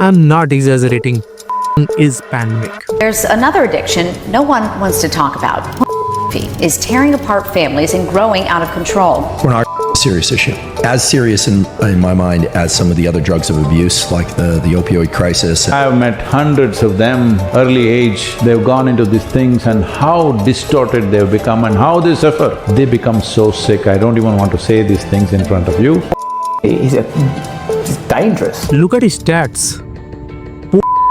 I'm not exaggerating. Is pandemic. There's another addiction no one wants to talk about. Is tearing apart families and growing out of control. Pornography is a serious issue. As serious in my mind as some of the other drugs of abuse, like the opioid crisis. I have met hundreds of them, early age, they've gone into these things and how distorted they've become and how they suffer. They become so sick, I don't even want to say these things in front of you. He's dangerous. Look at his stats.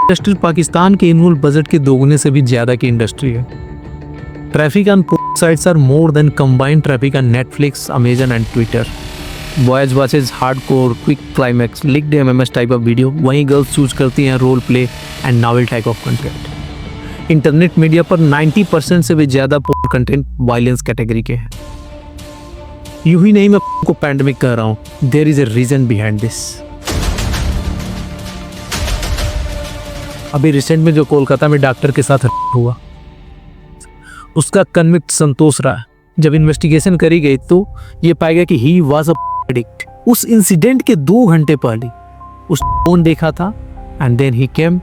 Industry Pakistan के annual budget के दोगुने से भी ज्यादा की industry है. Traffic on sites are more than combined traffic on Netflix, Amazon and Twitter. Boys watches hardcore, quick climax, leaked MMS type of video. वहीं girls choose करती हैं role play and novel type of content. Internet media पर 90% से भी ज्यादा content violence category के हैं. यूं ही नहीं मैं को पैंडेमिक कह रहा हूँ, there is a reason behind this. अभी रिसेंट में जो कोलकाता में डॉक्टर के साथ हुआ, उसका कन्विक्ट संतोष रहा. जब इन्वेस्टिगेशन करी गई तो ये पाया गया कि ही वाज अ एडिक्ट. उस इंसिडेंट के 2 घंटे पहले उस फोन देखा था and then he came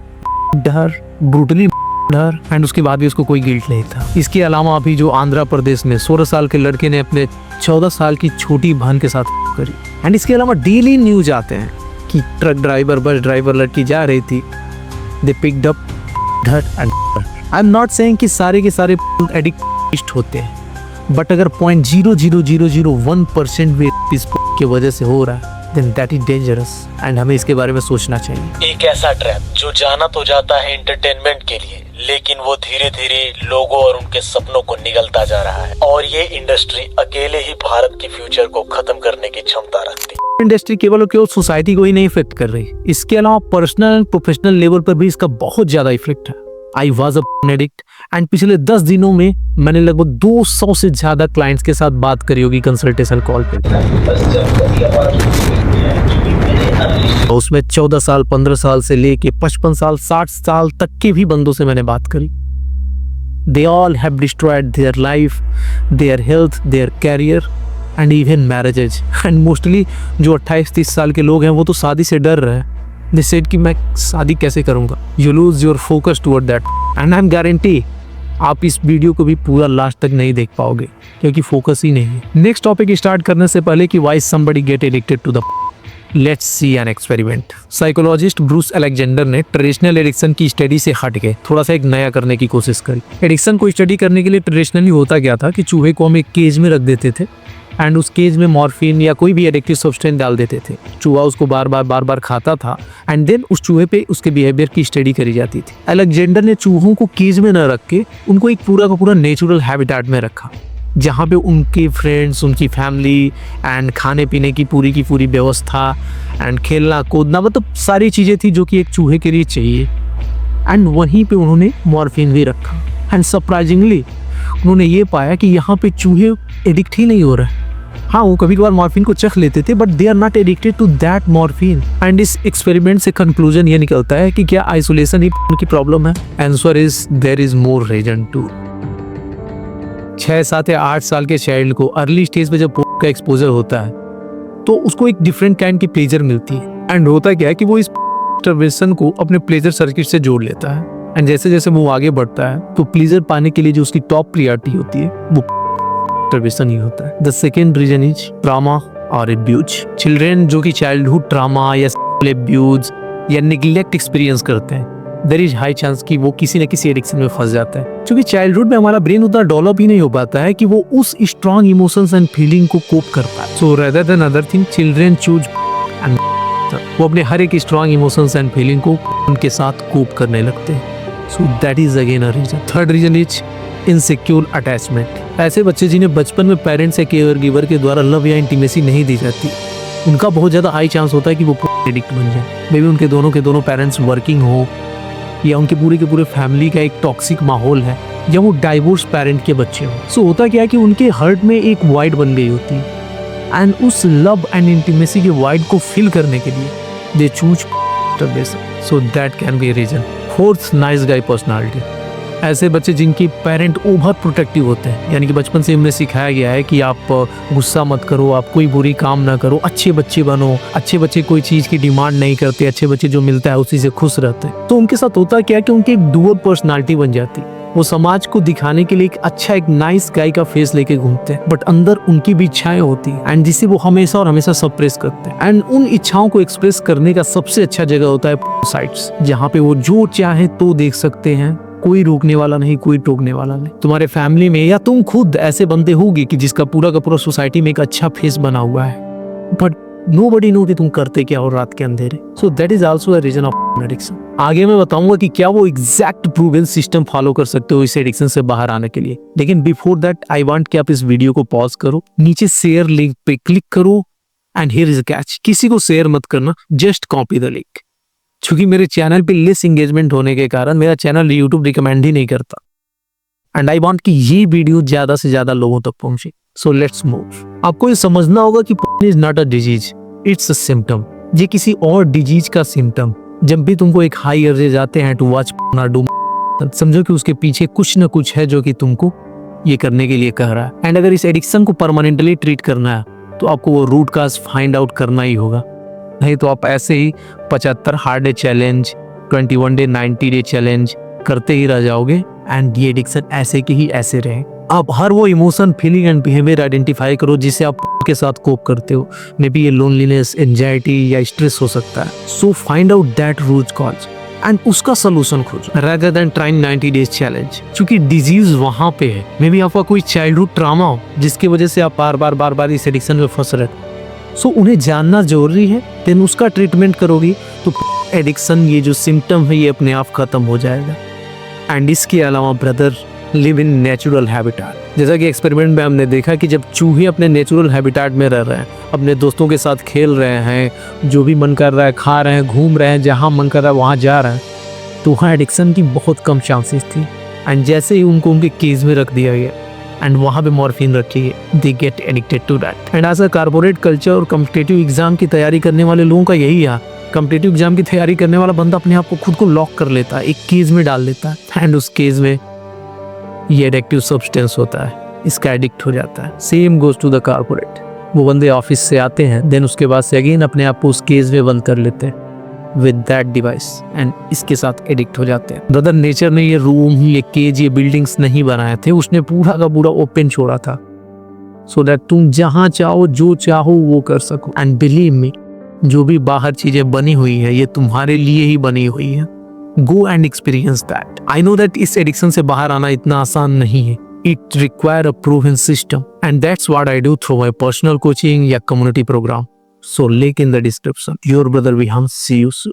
her brutally her and उसके बाद भी उसको कोई गिल्ट नहीं था. इसके अलावा अभी जो आंध्र प्रदेश में 16 साल के लड़के ने अपने 14 साल की छोटी बहन के साथ करी. एंड इसके अलावा डेली न्यूज आते हैं कि ट्रक ड्राइवर, बस ड्राइवर लड़की जा रही थी, they picked up her and I'm not saying कि सारे के सारे एडिक्ट होते हैं, बट अगर 0.00001% भी इस की वजह से हो रहा है then that is dangerous and हमें इसके बारे में सोचना चाहिए. एक ऐसा ट्रैप जो जाना तो जाता है एंटरटेनमेंट के लिए, लेकिन वो धीरे धीरे लोगों और उनके सपनों को निगलता जा रहा है. और ये इंडस्ट्री अकेले ही भारत की फ्यूचर को खत्म करने की क्षमता रखती है. इंडस्ट्री केवल और केवल सोसाइटी को ही नहीं इफेक्ट कर रही, इसके अलावा पर्सनल एंड प्रोफेशनल लेवल पर भी इसका बहुत ज्यादा इफेक्ट है. आई वॉज एडिक्ट एंड पिछले 10 दिनों में मैंने लगभग 200 से ज्यादा क्लाइंट्स के साथ बात करी होगी कंसल्टेशन कॉल पे. उसमें 14 साल, 15 साल से लेके 55 साल, 60 साल तक के भी बंदों से मैंने बात करी. They all have destroyed their life, their health, their career and even marriages. And mostly जो 28-30 साल के लोग हैं वो तो शादी से डर रहे हैं. दे सेड कि मैं शादी कैसे करूंगा. You lose your focus toward that and I am guarantee आप इस वीडियो को भी पूरा लास्ट तक नहीं देख पाओगे क्योंकि फोकस ही नहीं है. नेक्स्ट टॉपिक स्टार्ट करने से पहले कि why somebody get addicted to the, let's see an experiment. Psychologist Bruce Alexander ने ट्रेडिशनल एडिक्शन की स्टडी से हट के थोड़ा सा एक नया करने की कोशिश करी. एडिक्शन को स्टडी करने के लिए ट्रेडिशनली होता क्या था कि चूहे को हम एक केज में रख देते थे एंड उस केज में मॉर्फिन या कोई भी एडिक्टिव सब्सटेंस डाल देते थे. चूहा उसको बार बार खाता था एंड देन उस चूहे पे उसके बिहेवियर की स्टडी करी जाती थी. अलेक्जेंडर ने चूहों को केज में न रख के उनको एक पूरा का पूरा नेचुरल हैबिटेट में रखा, जहाँ पे उनके फ्रेंड्स, उनकी फैमिली एंड खाने पीने की पूरी व्यवस्था एंड खेलना कूदना, मतलब सारी चीज़ें थी जो कि एक चूहे के लिए चाहिए. एंड वहीं पे उन्होंने मॉर्फिन भी रखा एंड सरप्राइजिंगली उन्होंने ये पाया कि यहाँ पे चूहे एडिक्ट ही नहीं हो रहे. हाँ, वो कभी कभार मॉर्फिन को चख लेते थे but they are not addicted to that morphine. And इस एक्सपेरिमेंट से कंक्लूजन ये निकलता है कि क्या आइसोलेशन ही की प्रॉब्लम है? Answer is there is more reason too. 6, 7 या 8 साल के चाइल्ड को अर्ली स्टेज पे जब का एक्सपोजर होता है तो उसको एक डिफरेंट काइंड की प्लेजर मिलती है. एंड होता क्या है कि वो इस इंटरवेंशन को अपने प्लेजर सर्किट से जोड़ लेता है एंड जैसे जैसे वो आगे बढ़ता है तो प्लेजर पाने के लिए जो उसकी टॉप प्रायोरिटी होती है वो इंटरवेंशन ही होता है. The second reason is trauma और एब्यूज. चिल्ड्रेन जो कि चाइल्डहुड ट्रॉमा या एब्यूज या निग्लेक्ट एक्सपीरियंस करते हैं, देयर इज हाई चांस कि वो किसी न किसी एडिक्शन में फंस जाता है. क्योंकि चाइल्डहुड में हमारा ब्रेन उतना डेवलप ही नहीं हो पाता है कि वो उस स्ट्रॉन्ग इमोशंस एंड फीलिंग को कोप कर पाए. सो rather than other thing, children choose and वो अपने हर एक स्ट्रॉन्ग इमोशंस एंड फीलिंग को उनके साथ कोप करने लगते हैं. So that is again a reason. Third reason is insecure attachment. ऐसे बच्चे जिन्हें बचपन में पेरेंट्स या केयर गिवर के द्वारा लव या इंटीमेसी नहीं दी जाती, उनका बहुत ज़्यादा हाई चांस होता है कि वो एडिक्ट बन जाए. मे बी उनके दोनों के दोनों पेरेंट्स वर्किंग हो या उनके पूरे के पूरे फैमिली का एक टॉक्सिक माहौल है या वो डाइवोर्स पेरेंट के बच्चे हो. सो होता क्या है कि उनके हार्ट में एक वाइड बन गई होती है एंड उस लव एंड इंटीमेसी के वाइड को फिल करने के लिए they choose. So that can be reason. Fourth, nice guy personality. ऐसे बच्चे जिनकी पेरेंट ओवर प्रोटेक्टिव होते हैं, यानी कि बचपन से उन्हें सिखाया गया है कि आप गुस्सा मत करो, आप कोई बुरी काम ना करो, अच्छे बच्चे बनो। अच्छे बच्चे कोई चीज़ की डिमांड नहीं करते, अच्छे बच्चे जो मिलता है उसी से खुश रहते हैं। तो उनके साथ होता क्या कि उनकी एक डुअल पर्सनालिटी बन जाती है। वो समाज को दिखाने के लिए एक अच्छा, एक नाइस गाय का फेस लेके घूमते हैं, बट अंदर उनकी भी इच्छाएं होती हैं एंड जिसे वो हमेशा और हमेशा सप्रेस करते हैं। एंड उन इच्छाओं को एक्सप्रेस करने का सबसे अच्छा जगह होता है साइट्स, जहाँ पे वो जो चाहे तो देख सकते हैं, कोई रोकने वाला नहीं, कोई टोकने वाला नहीं। तुम्हारे फैमिली में या तुम खुद ऐसे बंदे होगे कि जिसका पूरा का पूरा सोसाइटी में एक अच्छा फेस बना हुआ है, बट nobody know कि तुम करते क्या हो रात के अंधेरे। So that is also a reason of addiction। आगे मैं बताऊंगा कि क्या वो एग्जैक्ट प्रूवन सिस्टम फॉलो कर सकते हो इस एडिक्शन से बाहर आने के लिए। लेकिन बिफोर दैट आई वांट कि आप इस वीडियो को पॉज करो, नीचे शेयर लिंक पे क्लिक करो and here is a catch, किसी को शेयर मत करना, जस्ट कॉपी द लिंक। क्योंकि मेरे चैनल पे लेस एंगेजमेंट होने के कारण मेरा चैनल यूट्यूब रिकमेंड ही नहीं करता एंड आई वांट कि ये वीडियो ज्यादा से ज्यादा लोगों तक पहुंचे। So let's move. आपको ये समझना होगा कि porn is not a disease, it's a symptom। ये किसी और डिजीज का सिम्टम। जब भी तुमको एक हाई अर्जेज आते हैं टू वॉच porn, समझो कि उसके पीछे कुछ न कुछ है जो कि तुमको ये करने के लिए कह रहा है। एंड अगर इस एडिक्शन को परमानेंटली ट्रीट करना है तो आपको वो रूट काज फाइंड आउट करना ही होगा, नहीं तो आप ऐसे ही 75 hard day challenge, 21 day 90 day challenge करते ही रह जाओगे एंड ये एडिक्शन ऐसे के ही ऐसे रहे। आप हर वो emotion, feeling and behaviour identify करो जिसे आप के साथ कोप करते हो। मे बी ये लोनलीनेस, एंजाइटी या स्ट्रेस हो सकता है। So find out that root cause and उसका सोल्यूशन खोजो rather than trying 90 days challenge। क्योंकि डिजीज वहां पे है। मे बी आपका कोई चाइल्डहुड ट्रॉमा हो जिसकी वजह से आप बार बार इस एडिक्शन में फंस रहे हो। सो उन्हें जानना जरूरी है, देन उसका ट्रीटमेंट करोगी तो एडिक्शन, ये जो सिम्टम है, ये अपने आप खत्म हो जाएगा। एंड इसके अलावा brother, live in natural habitat. जैसा कि एक्सपेरिमेंट में हमने देखा कि जब चूहे अपने नेचुरल हैबिटेट में रह रहे हैं, अपने दोस्तों के साथ खेल रहे हैं, जो भी मन कर रहा है खा रहे हैं, घूम रहे हैं, जहाँ मन कर रहा है वहाँ जा रहे हैं, तो वहाँ एडिक्शन की बहुत कम चांसेस थी। एंड जैसे ही उनको उनके केज में रख दिया गया एंड वहाँ पे मॉर्फिन रखी है, they get addicted to that. And as a corporate culture और कॉम्पिटिटिव एग्जाम की तैयारी करने वाले लोगों का यही है। कॉम्पिटिटिव एग्जाम की तैयारी करने वाला बंदा अपने आप को खुद को लॉक कर लेता है, एक केज में डाल लेता है एंड उस केज में ये एडिक्टिव सब्सटेंस होता है, इसका एडिक्ट हो जाता है। Same goes to the corporate. वो बंदे ऑफिस से आते हैं, देन उसके बाद से अगेन अपने आप को उस केज में बंद कर लेते हैं विद दैट डिवाइस एंड इसके साथ एडिक्ट हो जाते हैं। ब्रदर, नेचर ने ये रूम, ये केज, ये बिल्डिंग्स नहीं बनाए थे, उसने पूरा का पूरा ओपन छोड़ा था सो दैट तुम जहाँ चाहो, जो चाहो वो कर सको। एंड बिलीव मी, जो भी बाहर चीजें बनी हुई है ये तुम्हारे लिए ही बनी हुई है। Go and experience that. I know that इस एडिक्शन से बाहर आना इतना आसान नहीं है। It require a proven system and that's what I do through my personal coaching या community programme. So link in the description. Your brother Vihan, see you soon.